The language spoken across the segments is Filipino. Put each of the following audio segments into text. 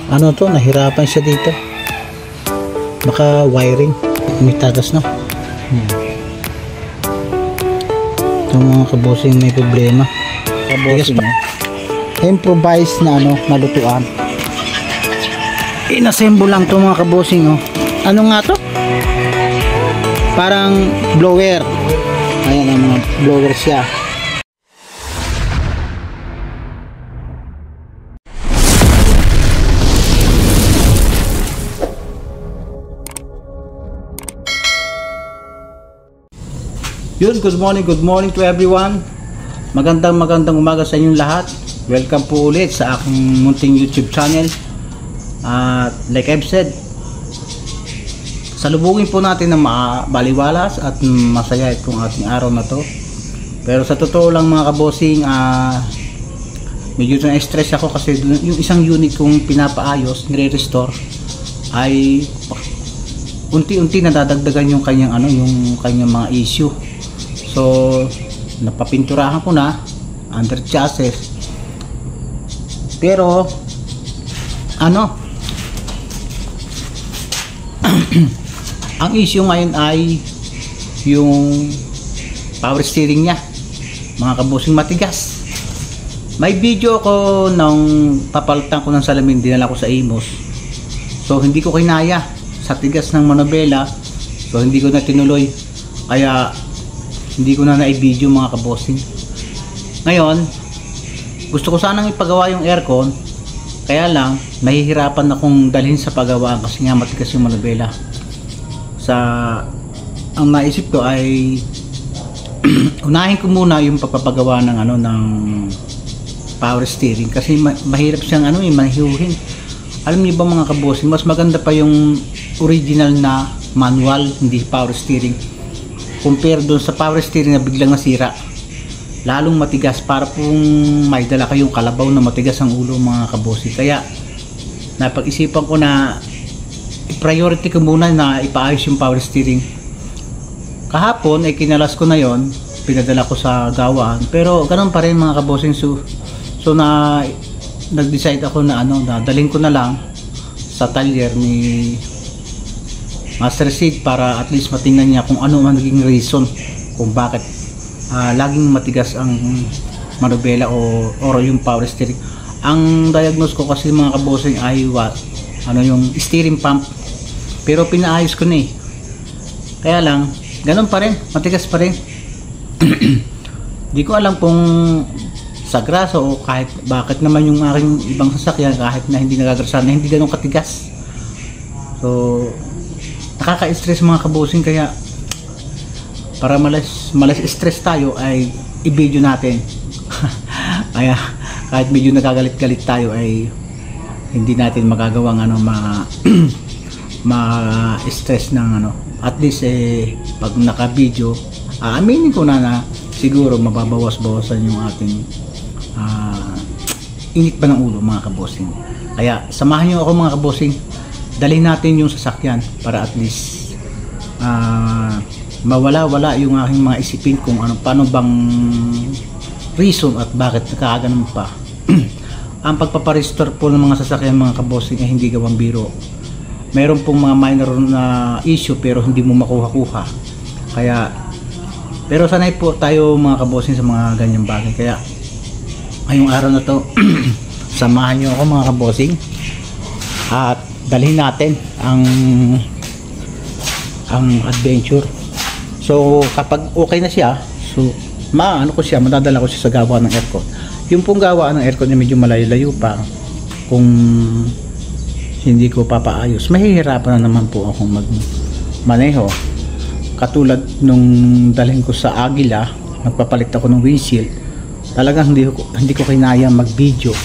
Ano to, nahirapan siya dito. Baka wiring. May tagas, no? Itong mga kabosing may problema. Kabosing, improvise na ano, nalutuan. Inassemble lang to mga kabosing, oh. Ano nga to? Parang blower. Ayan ang mga blower siya. Yun, good morning to everyone. Magandang umaga sa inyong lahat. Welcome po ulit sa aking munting YouTube channel. At like I've said, salubungin po natin ng baliwalas at masaya itong ating araw na to. Pero sa totoo lang mga kabosing, medyo na-stress ako kasi yung isang unit kong pinapaayos, nire-restore, ay unti-unti nadadagdagan yung kanyang mga issue. So napapinturahan ko na under chassis, pero ang issue ngayon ay yung power steering niya mga kabosing, matigas. May video ko nung papalitan ko ng salamin, dinala ko sa Imus. So hindi ko kinaya sa tigas ng manobela, so hindi ko na tinuloy, kaya hindi ko na na-video mga kabosing. Ngayon, gusto ko sanang ipagawa yung aircon, kaya lang nahihirapan akong dalhin sa paggawaan kasi nga matigas yung manobela. Ang naisip ko ay unahin ko muna yung pagpapagawa ng power steering kasi mahirap siyang mahihuhin. Alam niyo ba mga kabosing, mas maganda pa yung original na manual, hindi power steering, compare doon sa power steering na biglang nasira. Lalong matigas, para kung may dala kayong kalabaw na matigas ang ulo mga kabosing. Kaya napag-isipan ko na priority ko muna na ipaayos yung power steering. Kahapon ay kinalas ko na yon, pinadala ko sa gawaan, pero ganun pa rin mga kabosing. So nag-decide ako na dalhin ko na lang sa talyer ni Master Sid para at least matingnan niya kung ano man naging reason kung bakit laging matigas ang manobela o yung power steering. Ang diagnose ko kasi mga kabosing ay yung steering pump, pero pinaayos ko na kaya lang ganun pa rin, matigas pa rin. Di ko alam kung sa grasa o kahit bakit naman yung aking ibang sasakyan, kahit na hindi nagagrasan, na hindi ganun katigas. So nakaka-stress mga kabosing, kaya para malas stress tayo ay i-video natin. Kaya kahit medyo nagagalit-galit tayo ay hindi natin magagawang ma-stress ng at least pag naka-video, aminin ko na siguro mababawas-bawasan yung ating init pa ng ulo mga kabosing. Kaya samahan nyo ako mga kabosing, dalhin natin yung sasakyan para at least mawala-wala yung aking mga isipin kung paano bang reason at bakit nakakaganon pa. Ang pagpaparestore po ng mga sasakyan mga kabosing ay hindi gawang biro. Meron pong mga minor na issue pero hindi mo makuha-kuha. Pero sanay po tayo mga kabosing sa mga ganyang bagay. Kaya ngayong araw na to samahan nyo ako mga kabosing at dalhin natin ang adventure. So kapag okay na siya, so madadala ko siya sa gawa ng aircon. Yung pong gawa ng aircon medyo malayo-layo pa, kung hindi ko papaayos, mahihirapan na naman po akong magmaneho. Katulad nung dalhin ko sa Agila, magpapalit ako ng windshield, talagang hindi ko kinaya mag video.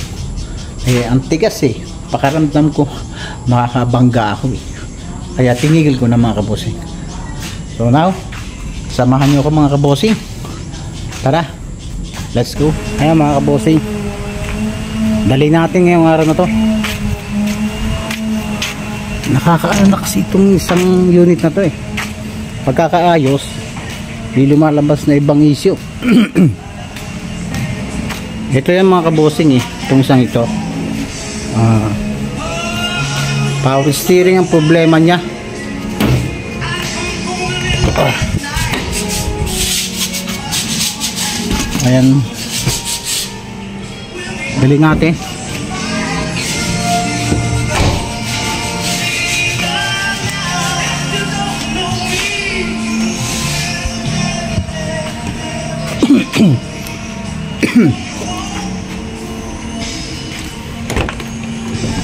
Ang tigas pakaramdam ko makakabangga ako kaya tinigil ko na mga kabosing. So now, samahan nyo ako mga kabosing, tara, let's go. Ayan mga kabosing, dali natin ngayong araw na to. Nakakaano na kasi itong isang unit na to pagkakaayos, di lumalabas na ibang issue. Ito yan mga kabosing itong isang ito. Power steering ang problema niya. Ayan. Bili natin.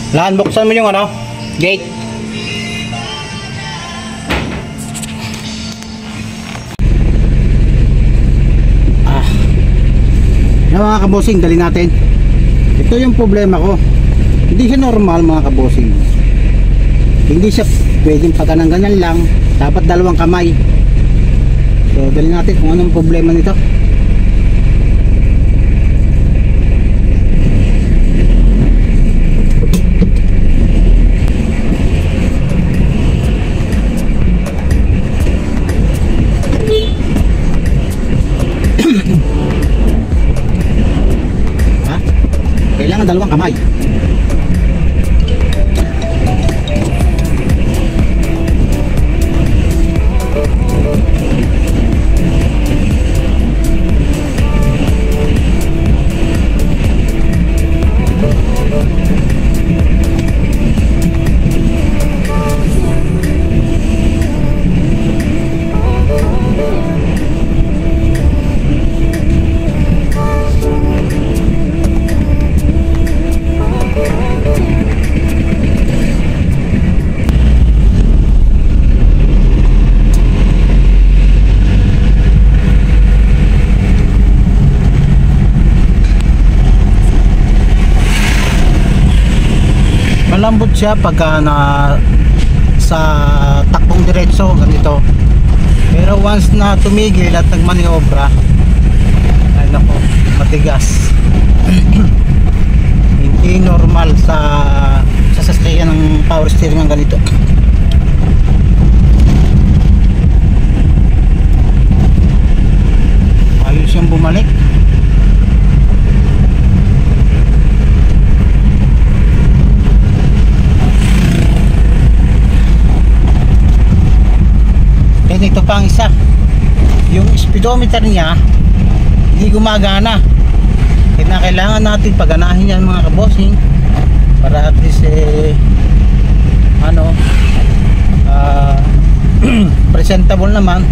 Lahan, buksan mo yung ano, gate. Yan mga kabosing, dali natin. Ito yung problema ko. Hindi siya normal mga kabosing. Hindi siya pwedeng pagkanang ganyan lang. Dapat dalawang kamay. So dali natin kung anong problema nito. Kailangan dalawang kamay. Malambot siya pagka na sa takbong diretso ganito, pero once na tumigil at nagmaniobra ay nako, matigas. Hindi normal sa sasakyan ng power steering ng ganito. Ayos yung bumalik. Ito pang isa, yung speedometer niya hindi gumagana. Kailangan natin paganahin yan mga kabosing para at least presentable naman.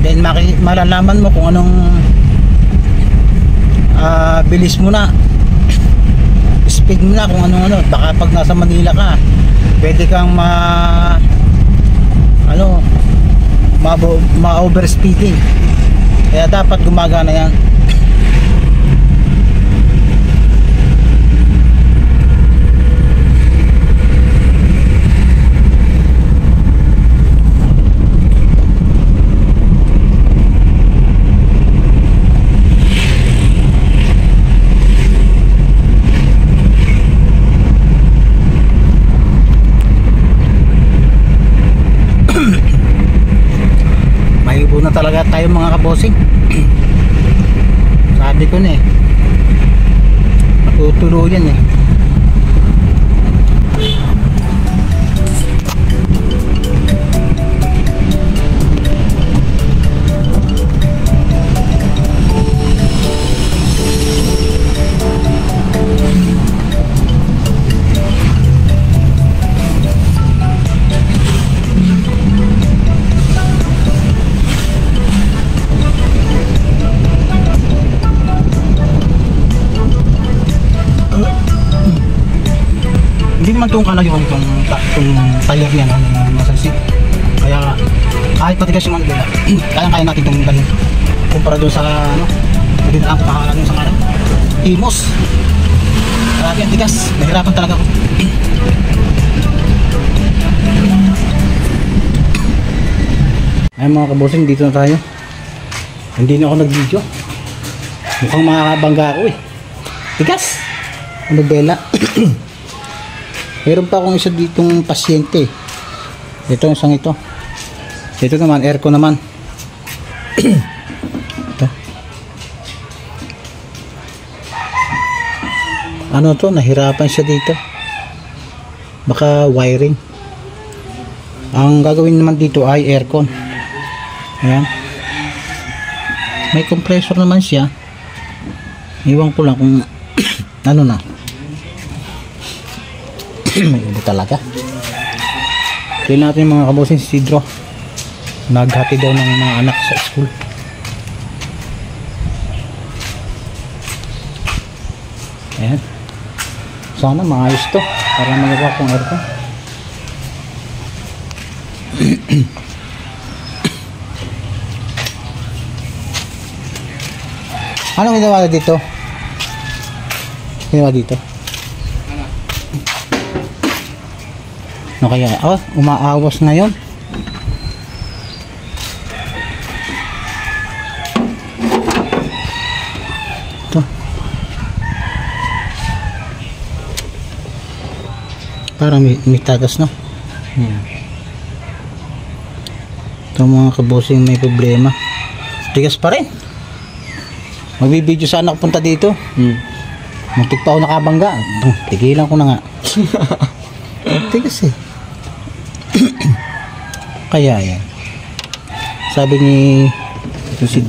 Then malalaman mo kung anong bilis mo na, speed mo na, kung ano. Baka pag nasa Manila ka pwede kang ma-overspeeding, kaya dapat gumagana yan. Na talaga tayo mga kabosing. Sabi ko na matutuluyan Hindi naman itong kalayuan itong tire niya masasik. Kaya kahit matigas yung nila, kaya natin itong dalhin kumpara doon sa hindi na lang kumahalan yung sa kanan Imos. Grabe ang tigas, nahirapan talaga ako. Ay mga kabosing, dito na tayo. Hindi na ako nag-video, mukhang makakabangga ako tigas, ano bela. Meron pa akong isa ditong pasyente. Ito yung isang ito. Ito naman, aircon naman. Ito. Ano to? Nahirapan siya dito. baka wiring. Ang gagawin naman dito ay aircon. Ayan. May compressor naman siya. Iwan ko lang kung ano na. May ubo talaga. Kaya natin mga kabosing si Sidro. Naghati daw ng mga anak sa school. Ayan. Sana maayos to para magawa kong aircon. Anong ginawa dito? Ginawa dito? Ano kaya? Oh, umaawas ngayon. Ito. Parang may tagas, no? Ito mga kabosing may problema. Tigas pa rin. Magbibideo sana ako punta dito. Muntik pa ako nakabangga. Tigilan ko na nga. Tigas eh. Kaya yan. Sabi ni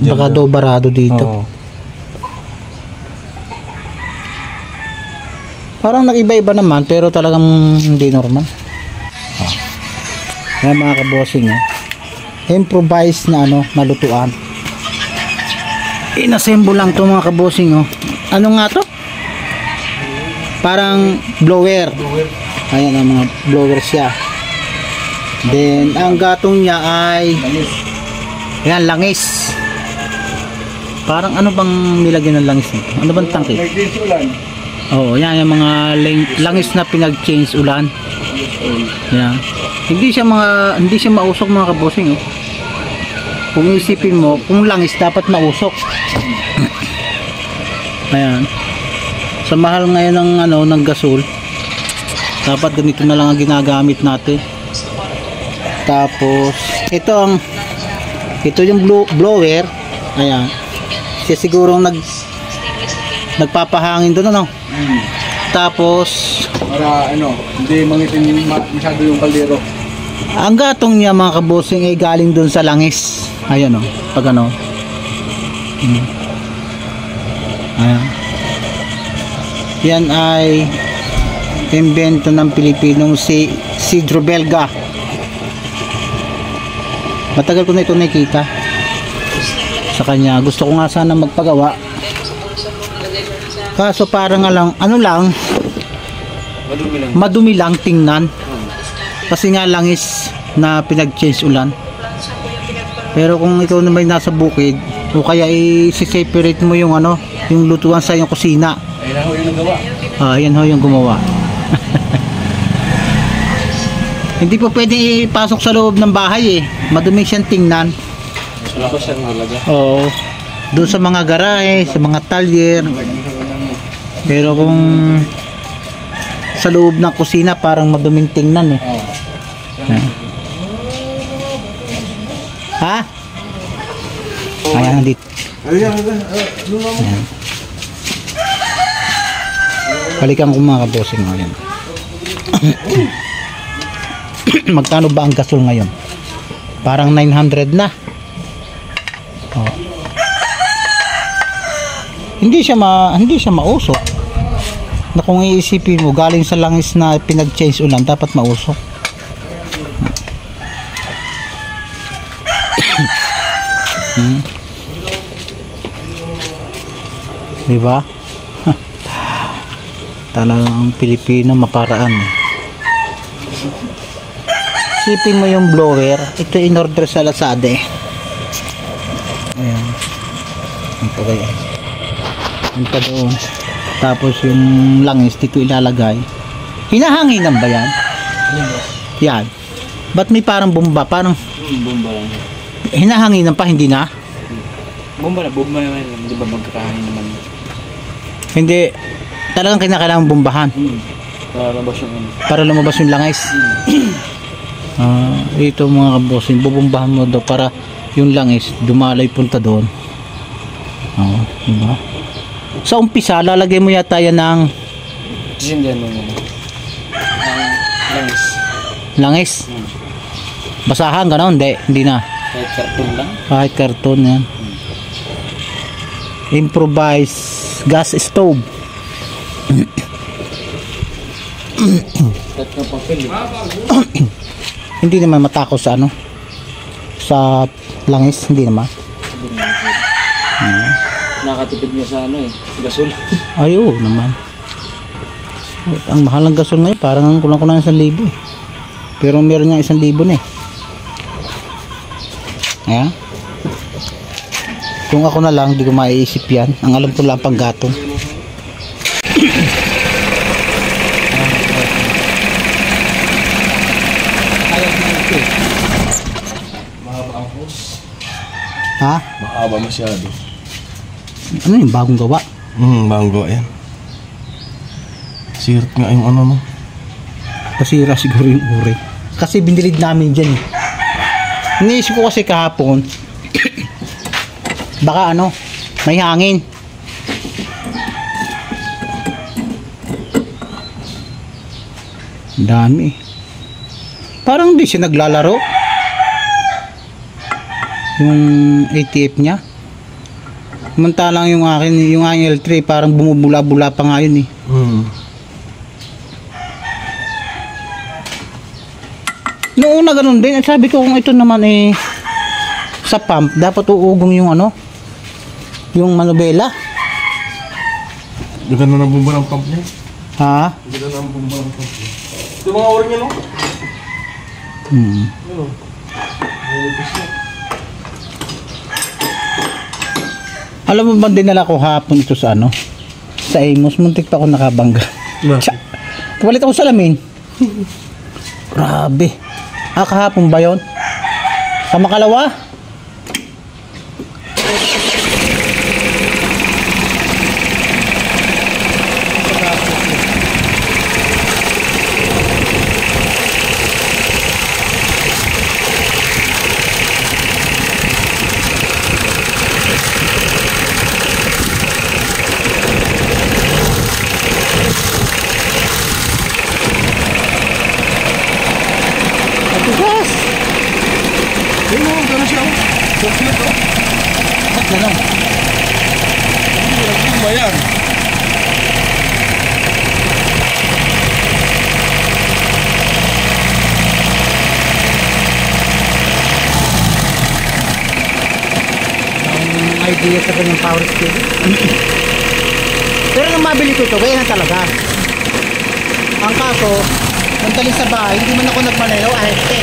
baka daw barado dito. Oh. Parang nag-iba-iba naman pero talagang hindi normal. Oh. Kaya mga kabosing improvise na nalutuan. Inassemble lang to mga kabosing. Ano nga to? Parang blower. Ayan ang mga blower siya. Then ang gatong niya ay yan, langis. Parang ano bang nilagyan ng langis nito? Ano bang tangke? Oo, yan yung mga langis na pinag-change ulan. Yan. Hindi siya mausok mga kabosing. Kung isipin mo, kung langis dapat mausok. Ayan. Sa mahal ngayon ng gasol, dapat ganito na lang ang ginagamit natin. Tapos ito yung blower. Ayan. Siya siguro nagpapahangin doon Tapos para hindi mangitim masyado yung kaldero. Ang gatong niya mga kabosing ay galing doon sa langis. Ayan pag Ayan. Yan ay invento ng Pilipinong si Sidro Belga. Matagal ko na ito nakita sa kanya. Gusto ko nga sana magpagawa. Kaso parang madumi lang tingnan. Kasi nga langis na pinag-change ulan. Pero kung ikaw naman nasa bukid, o kaya i-separate mo yung yung lutuan sa iyong kusina. Ayun ho yung nagawa. Yan ho yung gumawa. Hindi po pwede ipasok sa loob ng bahay madumi siyang tingnan. Wala ko siyang halaga. Oo. Doon sa mga garahe, sa mga talyer. Pero kung sa loob ng kusina parang maduming tingnan Ha? Ayan dito. Ayan. Balikan ko mga kabosing ngayon. Magkano ba ang gasol ngayon? Parang 900 na. Hindi siya mausok. Na kung iisipin mo galing sa langis na pinag-change ulan dapat mausok. Diba? Talagang Pilipino maparaan. Isipin mo yung blower, ito in order sa Lazada Ayan. Ito kaya. Ito doon. Tapos yung langis dito ilalagay. Hinahanginan ba yan? Yan. Ba't may parang bomba? Parang bomba lang. Hinahanginan pa, hindi na? Bomba naman. Di ba magkakahangin naman? Hindi. Talagang kinakailangan bombahan. Para lumabas yung langis. Ito mga kabosin, bubombahan mo daw para yung langis dumalay punta doon. Diba? Sa umpisa, lalagay mo yata yan ng sindihan mo Langis. Basahan gano'n? Hindi na. Kahit karton lang. Kahit karton yan. Improvise gas stove. Kahit na papel. Hindi naman matako sa ano, sa langis, hindi naman. Nakatipid niya sa ano gasol. Ay, oo naman. Ang mahal ng gasol ngayon, parang ang kulang-kulang 1,000 eh. Pero meron niya 1,000 na eh. Ayan. Kung ako na lang, hindi ko maiisip yan. Ang alam ko lang panggatong. Ha? Mahaba masyado. Ano yung bagong gawa? Bagong gawa yan. Sirat nga yung ano no. Pasira siguro yung uri. Kasi binilid namin dyan eh. Iniisip ko kasi kahapon, baka ano, may hangin. Dami eh. Parang di siya naglalaro. Yung ATF niya. Samantalang yung akin, yung L3 parang bumubula-bula pa nga yun eh. Noong una ganun din, sabi ko kung ito naman eh sa pump, dapat uugong yung ano, yung manubela. Yung gano'n ang bumba ng pump niya. Ha? Yung gano'n ang bumba ng pump niya. Ito mga orin niya no? Ano? Alam mo ba dinala ko hapon ito sa ano? Sa Amos, muntik pa ako nakabangga. Kapalit ako salamin. Grabe. Kahapon ba yun? Sa Makalawa? Atugas! Ayun mo, gano'n siya. Chocolate oh. Ba't gano'n? Hindi ba yan? Ang idea sa kanyang power steering. Pero nung mabili ko ito, kaya na talaga. Ang kaso, nung dali sa bahay, hindi man ako nagmanayaw, ahente.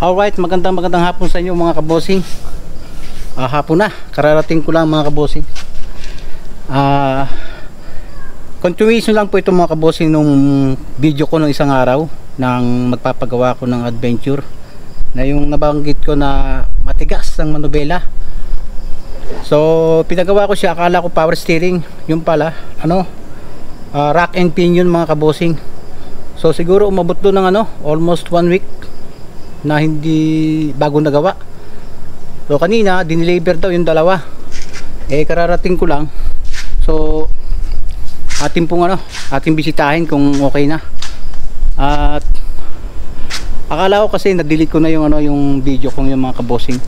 Alright, magandang hapon sa inyo mga kabosing. Hapon na, kararating ko lang mga kabosing. Continuation lang po ito mga kabosing nung video ko nung isang araw nang magpapagawa ko ng adventure na yung nabanggit ko na matigas ng manubela. So pinagawa ko siya, akala ko power steering, yung pala ano, rack and pinion mga kabosing. So siguro umabot doon ng ano, almost 1 week na hindi bago nagawa. So kanina dineliver daw yung dalawa, kararating ko lang. So ating bisitahin kung okay na. At akala ko kasi na-delete ko na yung ano, yung video kong yung mga kabosing.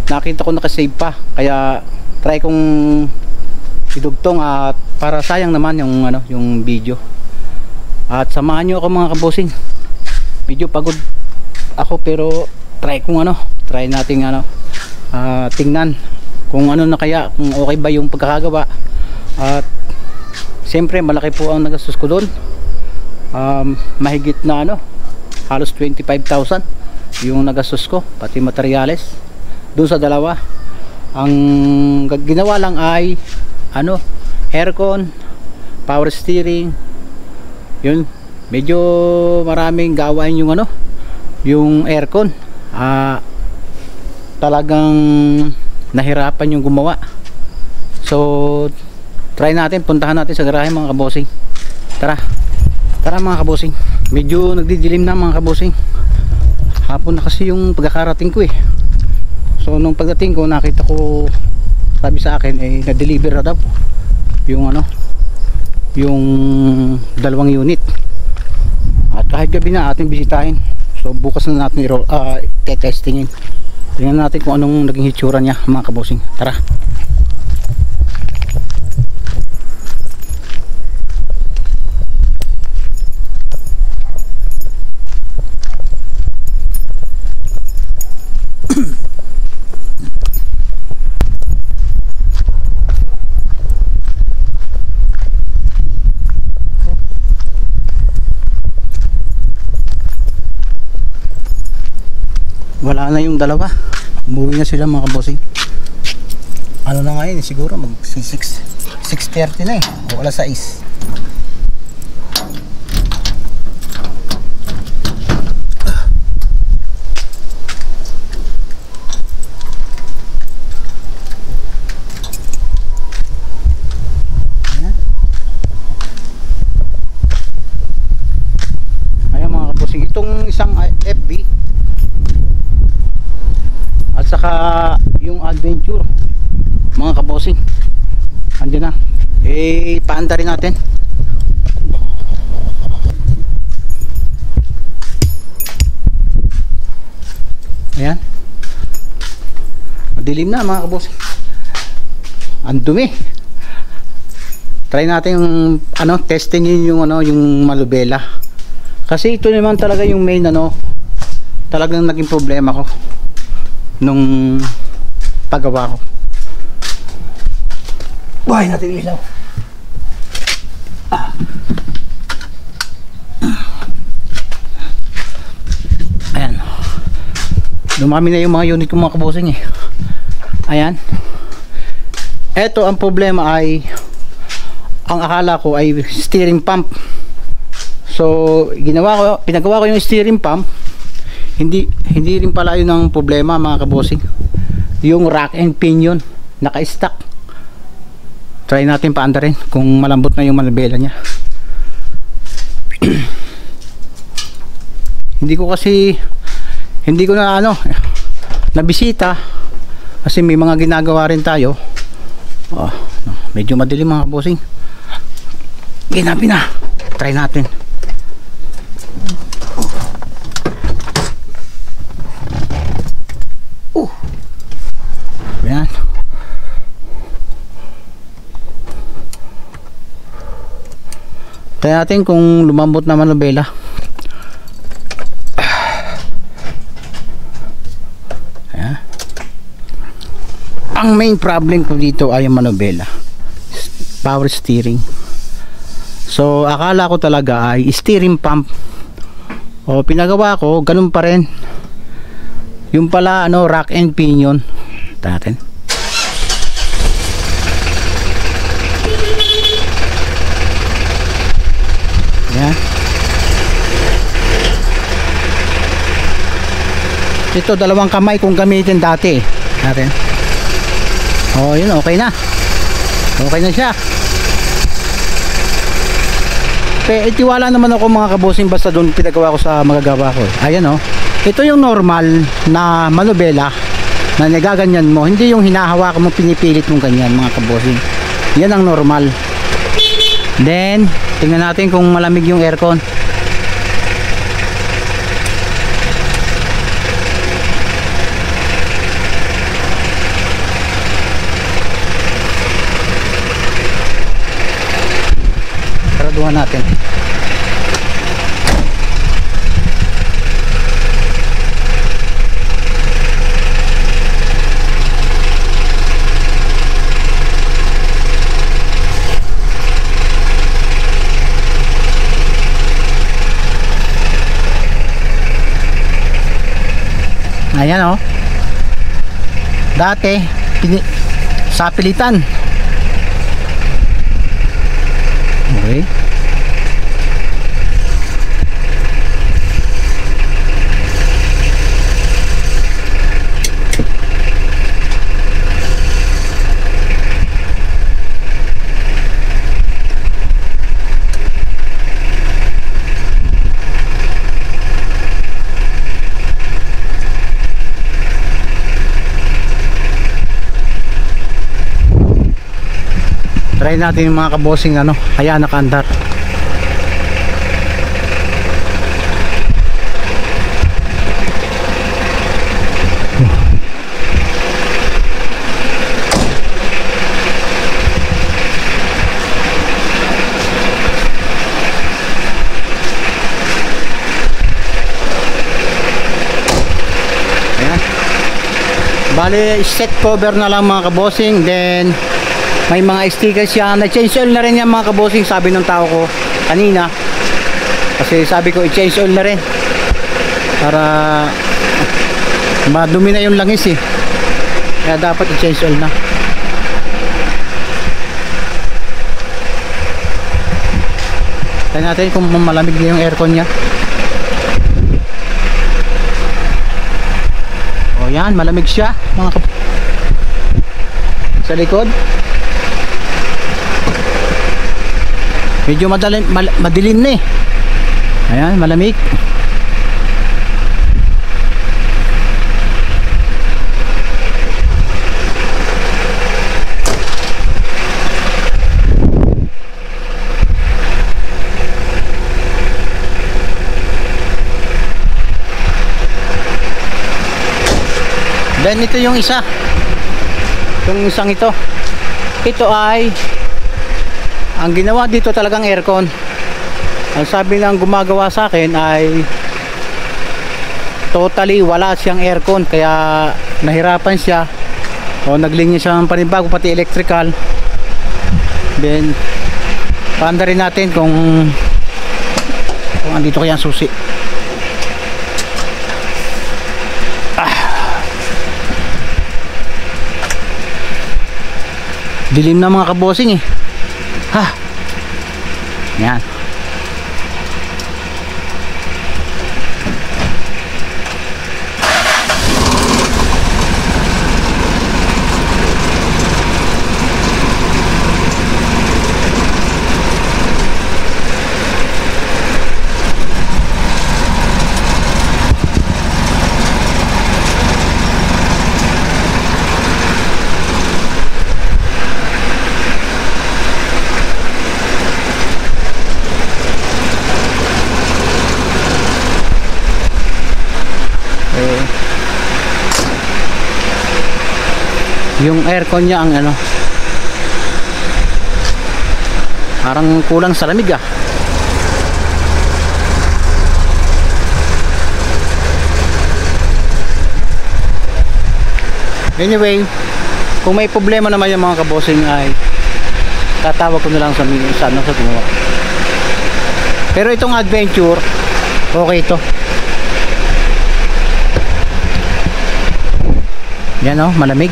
Nakita ko naka-save pa, kaya try kong idugtong at para sayang naman yung ano, yung video. At samahan niyo ako mga kabosing. Medyo pagod ako pero try nating tingnan kung ano na kaya, kung okay ba yung pagkakagawa. At siyempre malaki po ang nagastos ko doon. Mahigit na ano, halos 25,000 yung nagastos ko, pati materyales doon sa dalawa. Ang ginawa lang ay ano, aircon, power steering. Yun, medyo maraming gawain yung ano, yung aircon. Talagang nahirapan yung gumawa. So try natin, puntahan natin sa garahe mga kabosing. Tara mga kabosing. Medyo nagdidilim na mga kabosing. Hapon na kasi yung pagkakarating ko eh. So nung pagdating ko nakita ko, sabi sa akin na-deliver na daw yung yung 2 unit. At kahit gabi na ating bisitahin. So bukas na natin testingin. Tingnan natin kung anong naging hitsura niya mga kabosing. Tara. Wala na yung dalawa. Umuwi na sila mga kabosing. Ano na ngayon siguro mag 6:30 na o alas 6. Ayan mga kabosing, itong isang FB at saka yung adventure mga kabosing andyan na, paanda rin natin. Ayan, madilim na mga kabosing, ang dumi. Try natin yung testingin yung yung malubela, kasi ito naman talaga yung main talagang naging problema ko nung paggawa ko. Buhay natin ilaw. Ayan, dumami na yung mga unit ko mga kabosing Ayan, eto ang problema ay, ang akala ko ay steering pump. So pinagawa ko yung steering pump. Hindi rin pala yun ang problema mga kabosing. Yung rack and pinion naka-stack. Try natin paanda rin kung malambot na yung manubela niya. Hindi ko na nabisita kasi may mga ginagawa rin tayo. Medyo madilim mga kabosing. Ginabi na. Try natin. Ayan. Tayo natin kung lumambot na manubela. Ayan. Ang main problem ko dito ay ang manubela, power steering. So akala ko talaga ay steering pump, pinagawa ko ganun pa rin. Yung pala rack and pinion natin. Yan. Ito 2 kamay kung gamitin dati natin. Yun, okay na. Okay na siya. Itiwala naman ako mga kabosing, basta doon pinagawa ko sa magagawa ko. Ayan ito yung normal na manubela na nagaganyan mo, hindi yung hinahawakan mo, pinipilit mong ganyan mga kabosing. Yan ang normal. Then tingnan natin kung malamig yung aircon. Saraduhan natin. Ayan dati sa pilitan. Okay. Try natin yung mga kabosing ano, hayaan nakaandar. Bali, set cover na lang mga kabosing. Then may mga stickers siya. Na-change oil na rin yan mga kabosing, sabi ng tao ko kanina. Kasi sabi ko i-change oil na rin para madumi na yung langis eh. Kaya dapat i-change oil na. Tignan natin kung malamig na yung aircon nya. Yan, malamig siya mga sa likod. Medyo madilim na eh. Ayan, malamig. Then ito yung isa. Yung isang ito. Ito ay ang ginawa dito talagang aircon. Ang sabi ng gumagawa sa akin ay totally wala siyang aircon, kaya nahirapan siya. O naglinya siya ng panibago pati electrical. Then paanda rin natin kung andito kaya ang susi. Dilim na mga kabosing eh. Ha. Yan. Yung aircon niya ang ano, parang kulang sa lamig ah. Anyway, kung may problema naman yung mga kabosing ay tatawag ko na lang sa ano, sa gumawa. Pero itong adventure okay ito. Yan oh, malamig.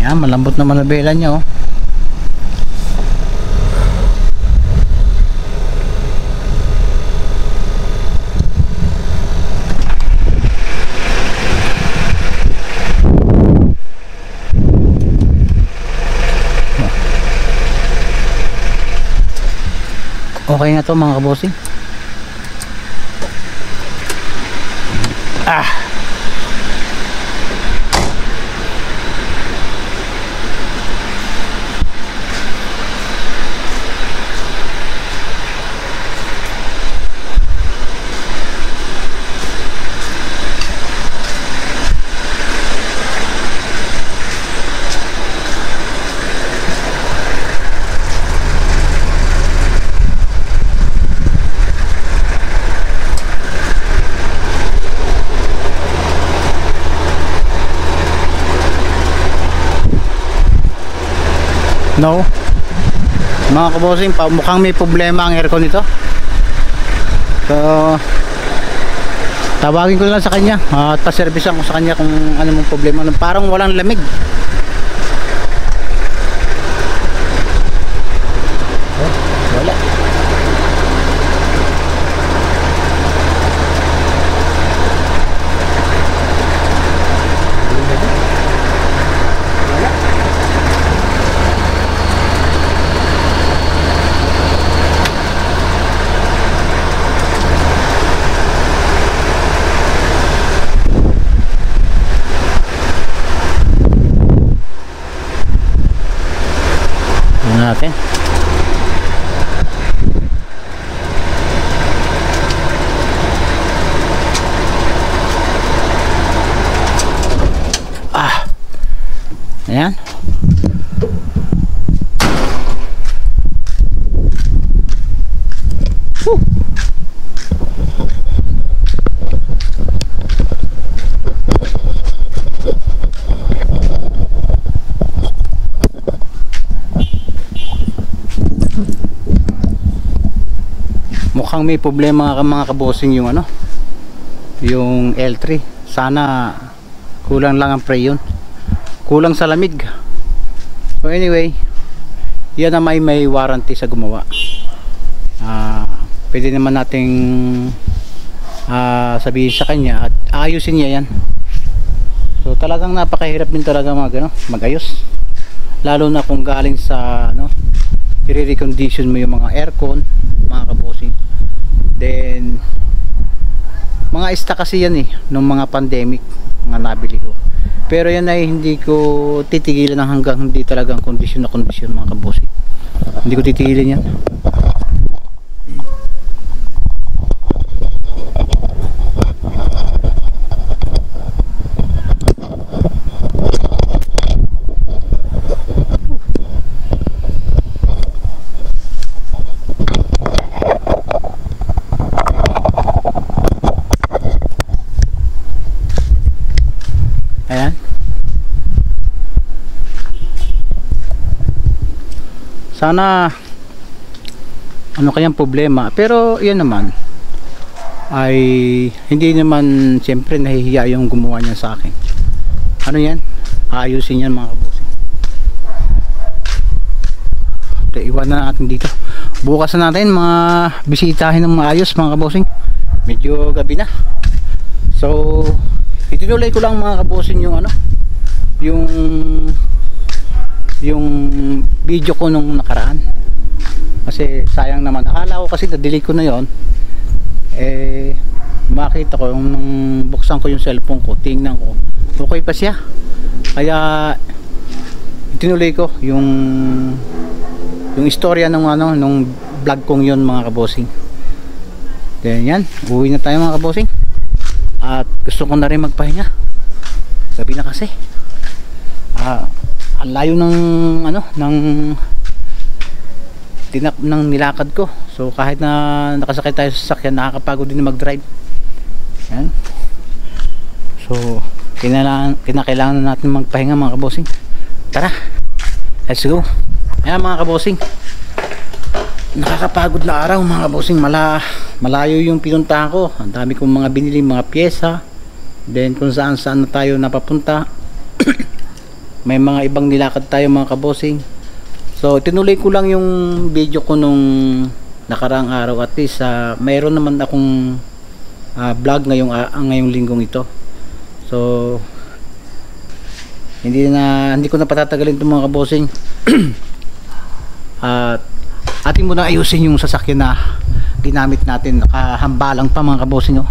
Ayan, malambot naman na bela niya oh. Okay na to mga kabosing. No, mga kabosing, mukhang may problema ang aircon nito. So Tawagin ko lang sa kanya at paservisan ko sa kanya kung ano mong problema. Parang walang lamig. Wala. Natin. Ayan. Mukhang may problema mga kabosing yung ano, yung L3. Sana kulang lang ang pre yun, kulang sa lamig. So anyway, yan na may warranty sa gumawa. Pwede naman nating sabihin sa kanya at ayusin niya yan. So talagang napakahirap din talaga magayos, lalo na kung galing sa i-recondition mo yung mga aircon mga kabosing. Then mga stock kasi yan nung mga pandemic mga nabili ko, pero yan ay hindi ko titigilan hanggang hindi talagang kondisyon na kondisyon mga kabosing. Hindi ko titigilan yan. Ayan. Sana ano kayang problema, pero yan naman ay hindi naman siyempre nahihiya yung gumawa niya sa akin. Ano yan? Ayusin yan mga kabosing. Okay, iwan na natin dito. Bukas na natin mga bisitahin ng maayos mga kabosing. Medyo gabi na. So itinuloy ko lang mga kabosing yung yung video ko nung nakaraan, kasi sayang naman. Akala ko kasi na-delete ko na yon, makita ko yung nung buksan ko yung cellphone ko, tingnan ko okay pa siya, kaya itinuloy ko yung istorya nung nung vlog kong yun mga kabosing. Then yan, uwi na tayo mga kabosing. At gusto ko na rin magpahinga. Gabi na kasi. Ang layo ng ng nilakad ko. So kahit na nakasakay tayo sa sasakyan, nakakapagod din mag-drive. Yan. So kinakailangan na natin magpahinga mga kabosing. Tara, let's go. Ayan mga kabosing, nakakapagod na araw mga kabosing. Malayo yung pinuntahan ko. Ang dami kong mga binili, mga pyesa. Then kung saan na tayo napapunta. May mga ibang nilakad tayo mga kabosing. So tinuloy ko lang yung video ko nung nakaraang araw. At least mayroon naman akong vlog ngayong linggong ito. So hindi ko na patatagalin ito mga kabosing. At atin muna ayusin yung sasakyan na ginamit natin. Nakahambalang pa mga kabosing. Ayan.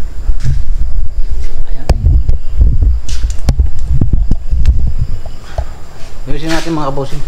Ayusin natin mga kabosing.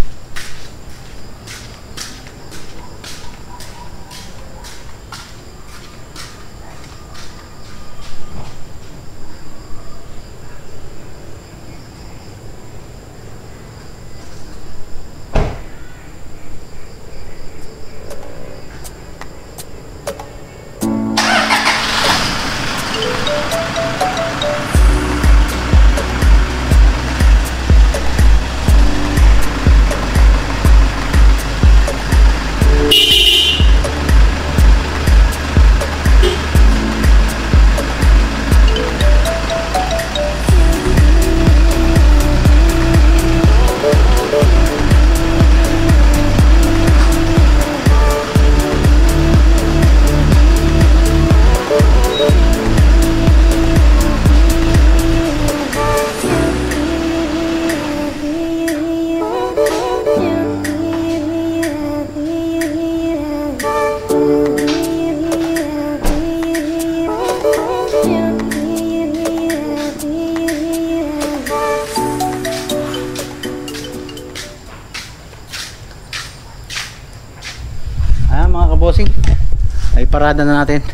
iparada na natin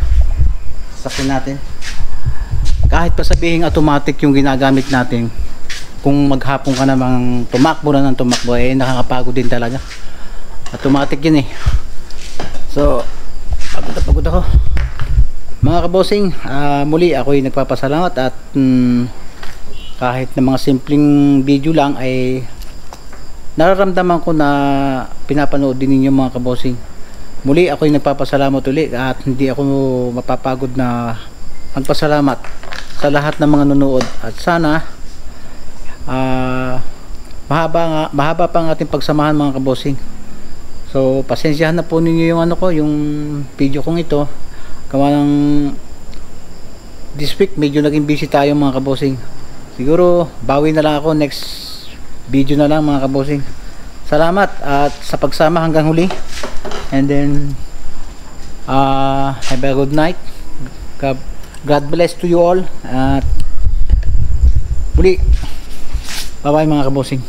sakin natin. Kahit pa sabihin automatic yung ginagamit natin, kung maghapon ka namang tumakbo na ng tumakbo, eh nakakapagod din talaga. Automatic yun eh. So pagod ako mga kabosing. Muli ako'y nagpapasalamat at kahit na mga simpleng video lang ay nararamdaman ko na pinapanood din ninyo mga kabosing. Muli ako'y nagpapasalamat ulit at hindi ako mapapagod na magpasalamat sa lahat ng mga nanonood at sana mahaba pa ang ating pagsamahan mga kabosing. So pasensyahan na po ninyo yung yung video kong ito. Gawa ng this week medyo naging busy tayo mga kabosing. Siguro bawi na lang ako next video na lang mga kabosing. Salamat at sa pagsama hanggang huli. And then have a good night. God bless to you all. At muli, bye bye mga kabosing.